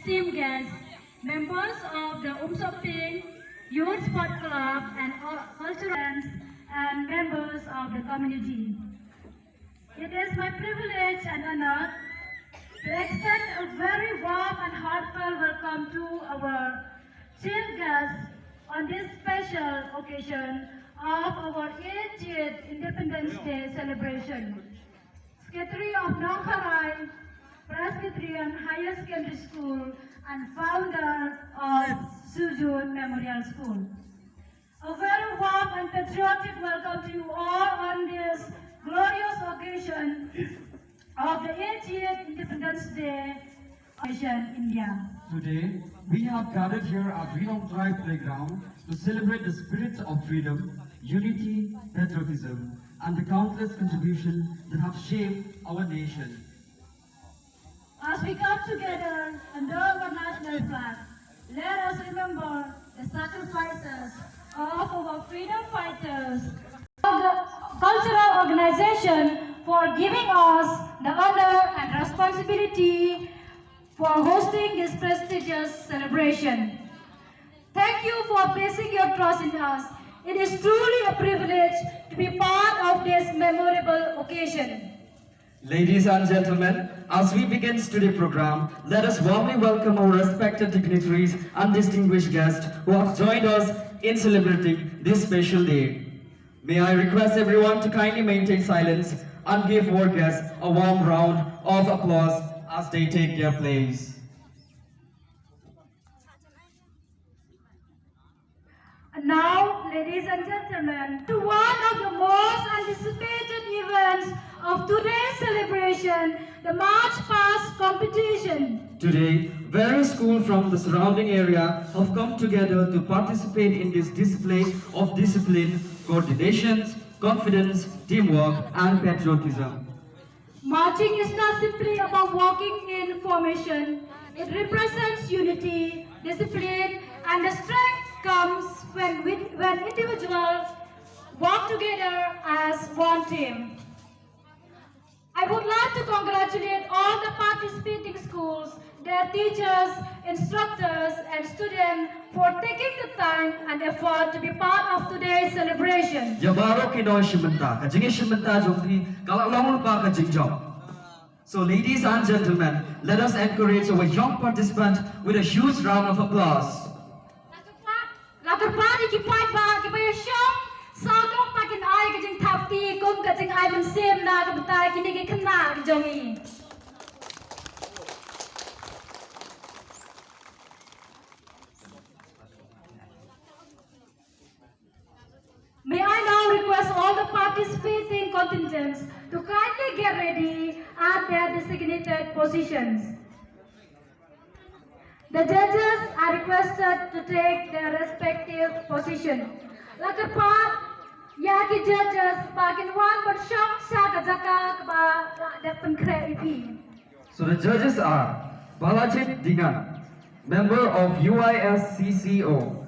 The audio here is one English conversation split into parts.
esteemed guests, members of the Umsoping Youth Sport Club and cultural friends, and members of the community. It is my privilege and honor to extend a very warm and heartfelt welcome to our chief guests on this special occasion of our 80th Independence Day celebration. Secretary of Nongtrai Presbyterian Higher Secondary School and founder of Sujun Memorial School. A very warm and patriotic welcome to you all on this glorious occasion of the 80th Independence Day in India. Today, we have gathered here at Nongtrai Playground to celebrate the spirit of freedom, unity, patriotism, and the countless contributions that have shaped our nation. As we come together under our national flag, let us remember the sacrifices of our freedom fighters, the cultural organization for giving us the honor and responsibility for hosting this prestigious celebration. Thank you for placing your trust in us. It is truly a privilege to be part of this memorable occasion. Ladies and gentlemen, as we begin today's program, let us warmly welcome our respected dignitaries and distinguished guests who have joined us in celebrating this special day. May I request everyone to kindly maintain silence and give our guests a warm round of applause as they take their place. And now, ladies and gentlemen, to one of the most anticipated events of today's celebration, the March Past competition. Today, various schools from the surrounding area have come together to participate in this display of discipline, coordination, confidence, teamwork, and patriotism. Marching is not simply about walking in formation. It represents unity, discipline, and the strength comes when individuals work together as one team. I would like to congratulate all the participating schools, their teachers, instructors, and students for taking the time and effort to be part of today's celebration. So ladies and gentlemen, let us encourage our young participant with a huge round of applause. May I now request all the participating contingents to kindly get ready at their designated positions. The judges are requested to take their respective position. Lakarpat, yaki judges bagian wan bersyok syakajaka kepada. So the judges are Balajit Dingan, member of UISCCO,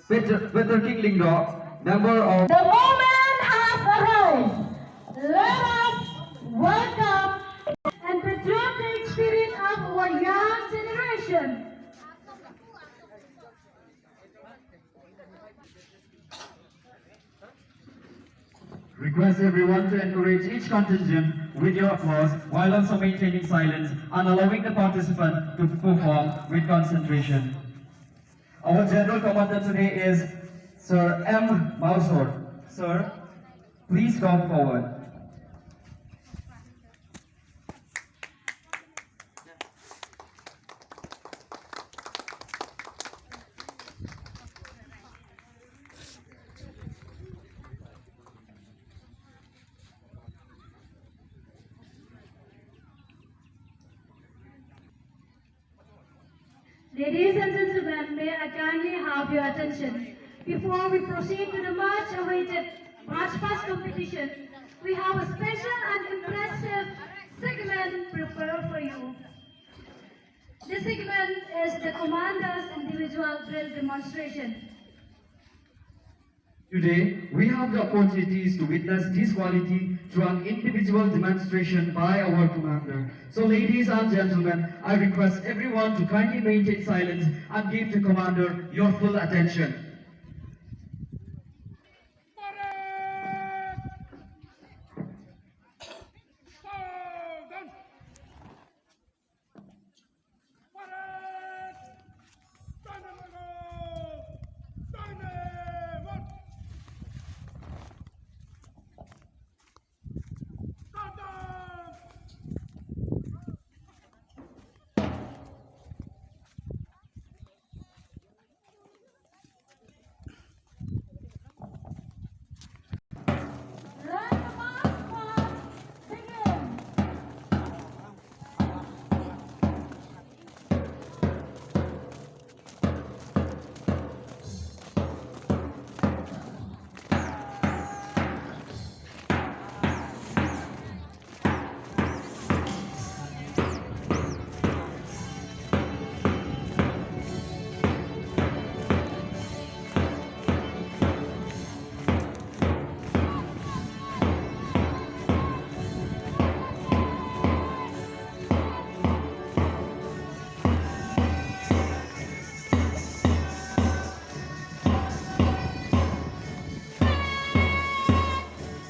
Peter King Lingdo, member of... The moment has arrived. Let us welcome and patriotic spirit of our young generation. Request everyone to encourage each contingent with your applause while also maintaining silence and allowing the participant to perform with concentration. Our General Commander today is Sir M. Mawshynrut. Sir, please come forward. Ladies and gentlemen, may I kindly have your attention. Before we proceed to the much awaited March Past competition, we have a special and impressive segment prepared for you. This segment is the Commander's individual drill demonstration. Today, we have the opportunities to witness this quality through an individual demonstration by our commander. So ladies and gentlemen, I request everyone to kindly maintain silence and give the commander your full attention.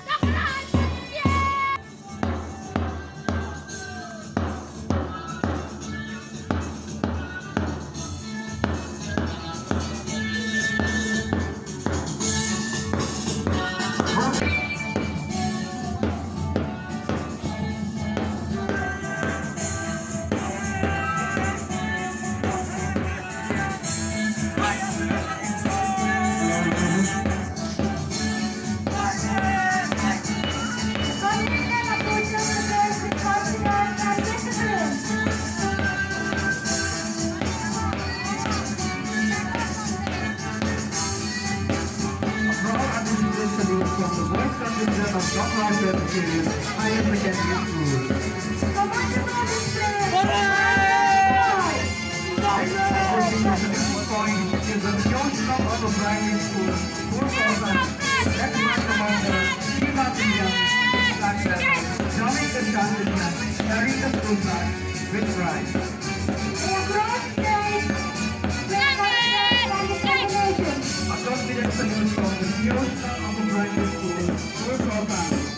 Let the march begin. From the voice contingent of Nongtrai Presbyterian Higher Secondary School. Point is the Johnson of the Primary School, 4,000. That's my commander, Shiva Singh, joining the chanting, carrying the school flag with pride. A confident salute from the Johnson of the Primary School, 4,000.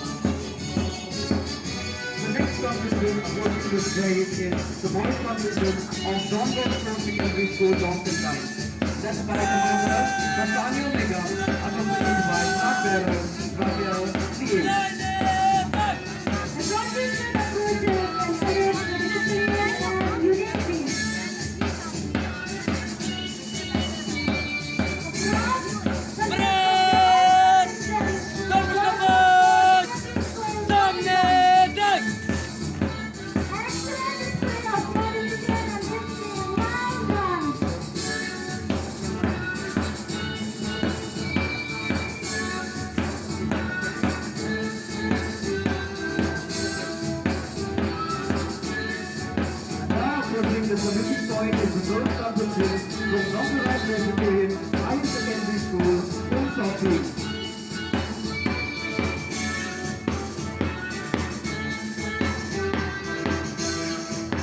The next contingent approaching this day is the boys contingent of Don Bosco Secondary School, Johnson Town. That's by Commander Nathaniel Mega, accompanied by flag bearer Rakhe, CA. The submission point is the first conference from Nongtrai Presbyterian Higher Secondary School, Rakhe.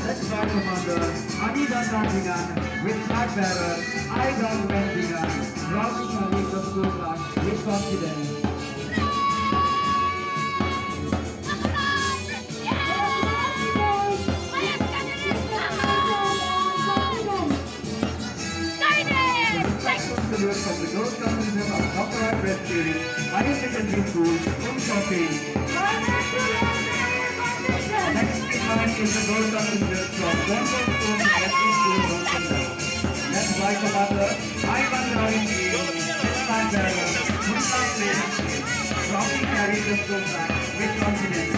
That's our commander, Anida Sandingan, with flag bearer, Aidan Mendingan, proudly carrying the school flag with confidence. From the girls' contingent of Nongtrai Presbyterian Higher Secondary School, Rakhe. Next in line is the girls' contingent from Don Bosco Secondary School, Johnson. Led by Commander Ivan Rawinski, flag bearer, Muslim Singh, proudly carrying the school flag with confidence.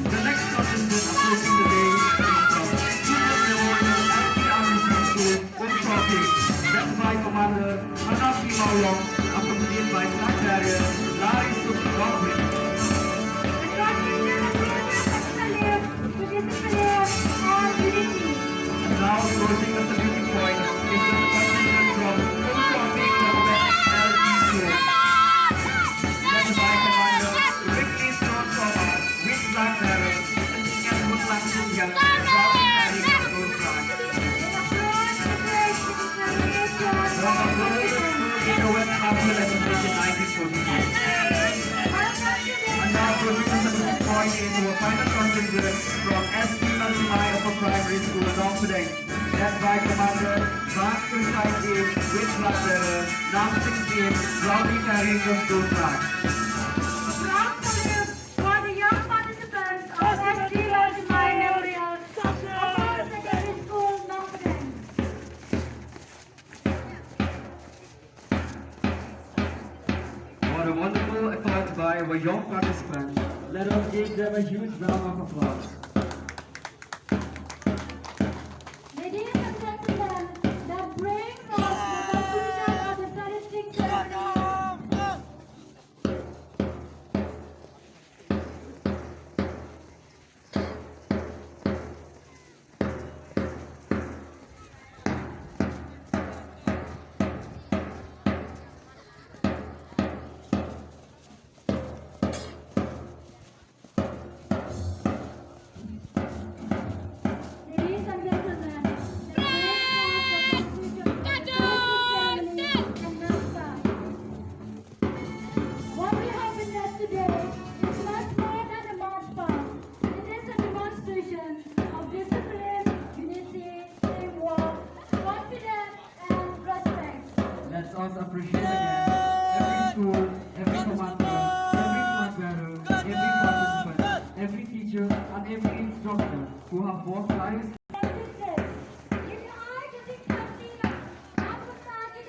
The next contingent approaching the day is from Junior Memorial Anti-Army School, Rakhe. Led by Commander Hanafi Maulong, accompanied by flag bearer Larry Sukh. when the glorious school underwent capital assembly in 1948. And now proceeding to the point into a final contingent from SP Nongtrai Upper Primary School, Confident, led by Commander Rakhe team with flag bearer Namsing team proudly carrying the school flag. Strong salute for the young participants of SD Nongtrai Memorial Upper Secondary School, Confident. What a wonderful effort by our young participants. Let us give them a huge round of applause. Ladies and gentlemen, that brings us to the conclusion of the statistic ceremony. Ladies and gentlemen, the great conclusion of the statistic ceremony and namaskar. What we have witnessed today is much more than a march past. It is a demonstration of discipline, unity, teamwork, confidence, and respect. Let us appreciate again every school, every commander, every flag bearer, every participant, every teacher, and every instructor who have worked tirelessly. If you are getting something, I would target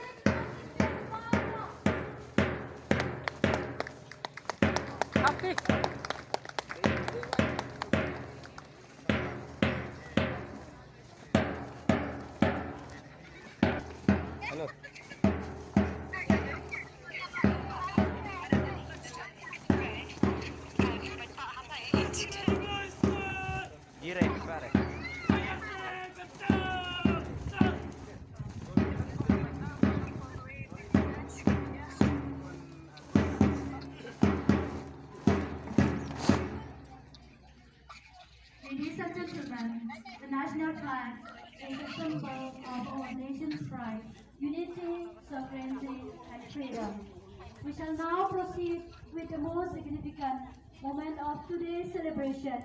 Ladies and gentlemen, the national flag is a symbol of our nation's pride, unity, sovereignty, and freedom. We shall now proceed with the most significant moment of today's celebration,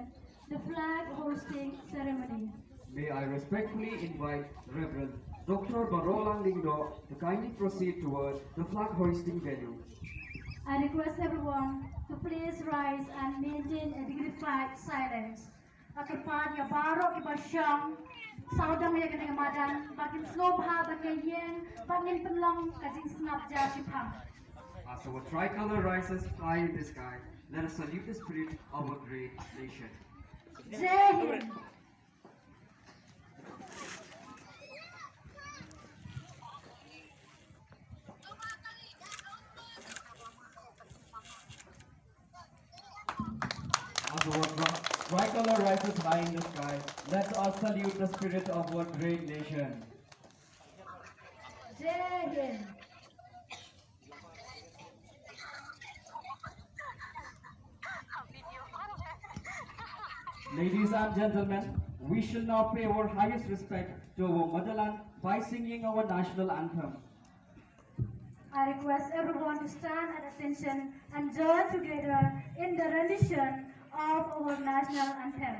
the flag hoisting ceremony. May I respectfully invite Reverend Dr. Barolang Lingdo to kindly proceed toward the flag hoisting venue. I request everyone to please rise and maintain a dignified silence. Akipad ya baro kibasyang saudang ya kena madan bakin slobha bakin yen bakin penlong kajing snap ja shipang. As our tricolor rises high in the sky, let us salute the spirit of our great nation. Jai Hind. As our tricolor rises high in the sky, let us salute the spirit of our great nation. Jai Hind. Ladies and gentlemen, we shall now pay our highest respect to our motherland by singing our national anthem. I request everyone to stand at attention and join together in the rendition of our national anthem.